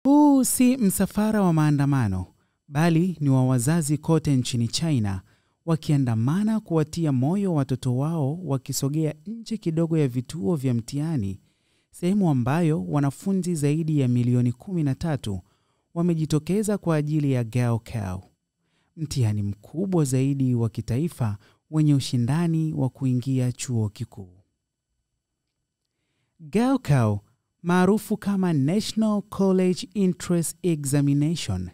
Huu si msafara wa maandamano, bali ni wa wazazi kote nchini China wakiandamana kuwatia moyo watoto wao wakisogea nje kidogo ya vituo vya mtihani, sehemu ambayo wanafunzi zaidi ya milioni 13 wamejitokeza kwa ajili ya Gaokao, mtihani mkubwa zaidi wa kitaifa wenye ushindani wa kuingia chuo kikuu. Gaokao, maarufu kama National College Entrance Examination,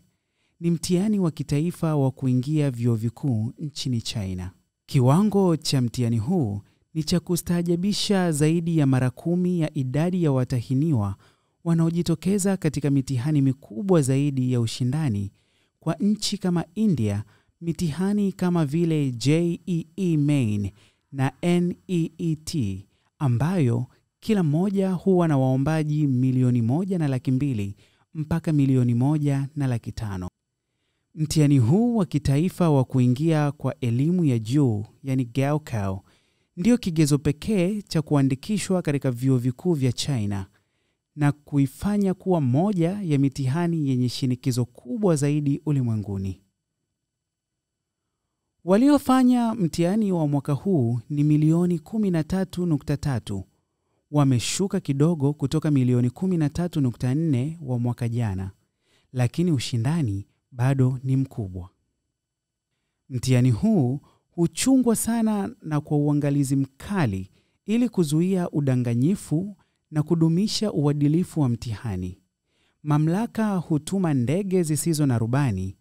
ni mtihani wa kitaifa wa kuingia vyuo vikuu nchini China. Kiwango cha mtihani huu ni cha kustaajabisha, zaidi ya mara 10 ya idadi ya watahiniwa wanaojitokeza katika mitihani mikubwa zaidi ya ushindani kwa nchi kama India. Mitihani kama vile JEE Main na NEET, ambayo kila moja huwa na waombaji 1,200,000 mpaka 1,500,000. Mtihani huu wa kitaifa wa kuingia kwa elimu ya juu, yani Gaokao, ndio kigezo pekee cha kuandikishwa katika vyuo vikuu vya China na kuifanya kuwa moja ya mitihani yenye shinikizo kubwa zaidi ulimwenguni. Waliofanya mtihani wa mwaka huu ni milioni 13.3, wameshuka kidogo kutoka milioni 13.4 wa mwaka jana, lakini ushindani bado ni mkubwa. Mtihani huu huchungwa sana na kwa uangalizi mkali ili kuzuia udanganyifu na kudumisha uadilifu wa mtihani. Mamlaka hutuma ndege zisizo na rubani,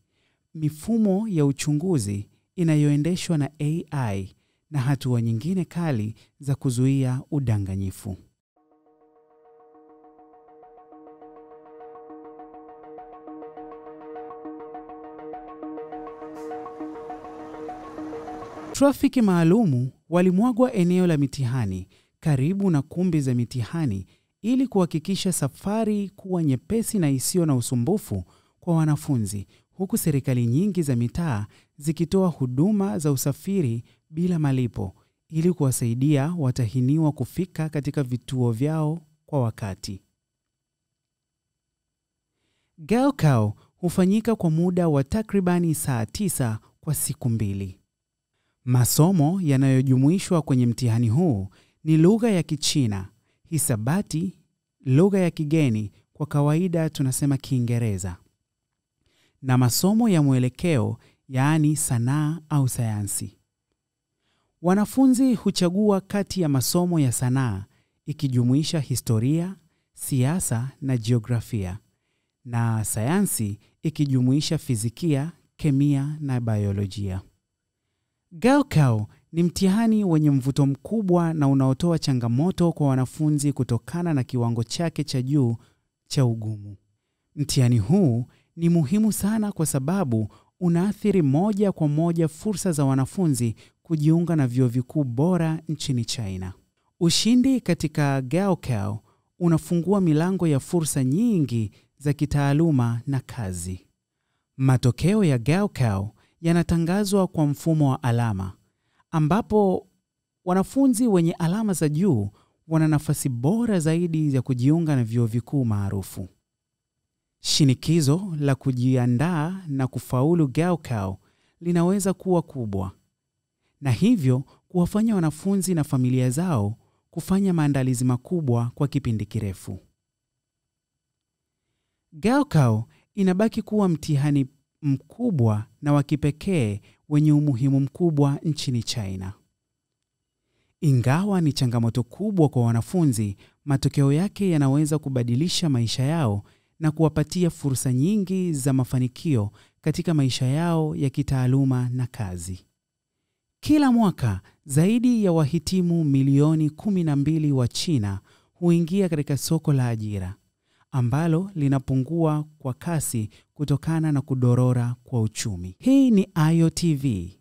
mifumo ya uchunguzi inayoendeshwa na AI na hatua nyingine kali za kuzuia udanganyifu. Trafiki maalumu walimwagwa eneo la mitihani karibu na kumbi za mitihani ili kuhakikisha safari kuwa nyepesi na isiyo na usumbufu kwa wanafunzi, huku serikali nyingi za mitaa zikitoa huduma za usafiri bila malipo ili kuwasaidia watahiniwa kufika katika vituo vyao kwa wakati. Gaokao hufanyika kwa muda wa takribani saa 9 kwa siku 2. Masomo yanayojumuishwa kwenye mtihani huu ni lugha ya Kichina, hisabati, lugha ya kigeni, kwa kawaida tunasema Kiingereza, na masomo ya mwelekeo, yaani sanaa au sayansi. Wanafunzi huchagua kati ya masomo ya sanaa ikijumuisha historia, siasa na jiografia, na sayansi ikijumuisha fizikia, kemia na biolojia. Gaokao ni mtihani wenye mvuto mkubwa na unaotoa changamoto kwa wanafunzi kutokana na kiwango chake cha juu cha ugumu. Mtihani huu ni muhimu sana kwa sababu unaathiri moja kwa moja fursa za wanafunzi kujiunga na vyuo vikuu bora nchini China. Ushindi katika Gaokao unafungua milango ya fursa nyingi za kitaaluma na kazi. Matokeo ya Gaokao yanatangazwa kwa mfumo wa alama, ambapo wanafunzi wenye alama za juu wana nafasi bora zaidi ya kujiunga na vyuo vikuu maarufu. Shinikizo la kujiandaa na kufaulu Gaokao linaweza kuwa kubwa, na hivyo kuwafanya wanafunzi na familia zao kufanya maandalizi makubwa kwa kipindi kirefu. Gaokao inabaki kuwa mtihani mkubwa na wa kipekee wenye umuhimu mkubwa nchini China. Ingawa ni changamoto kubwa kwa wanafunzi, matokeo yake yanaweza kubadilisha maisha yao na kuwapatia fursa nyingi za mafanikio katika maisha yao ya kitaaluma na kazi. Kila mwaka, zaidi ya wahitimu milioni 12 wa China huingia katika soko la ajira, ambalo linapungua kwa kasi kutokana na kudorora kwa uchumi. Hii ni Ayo TV.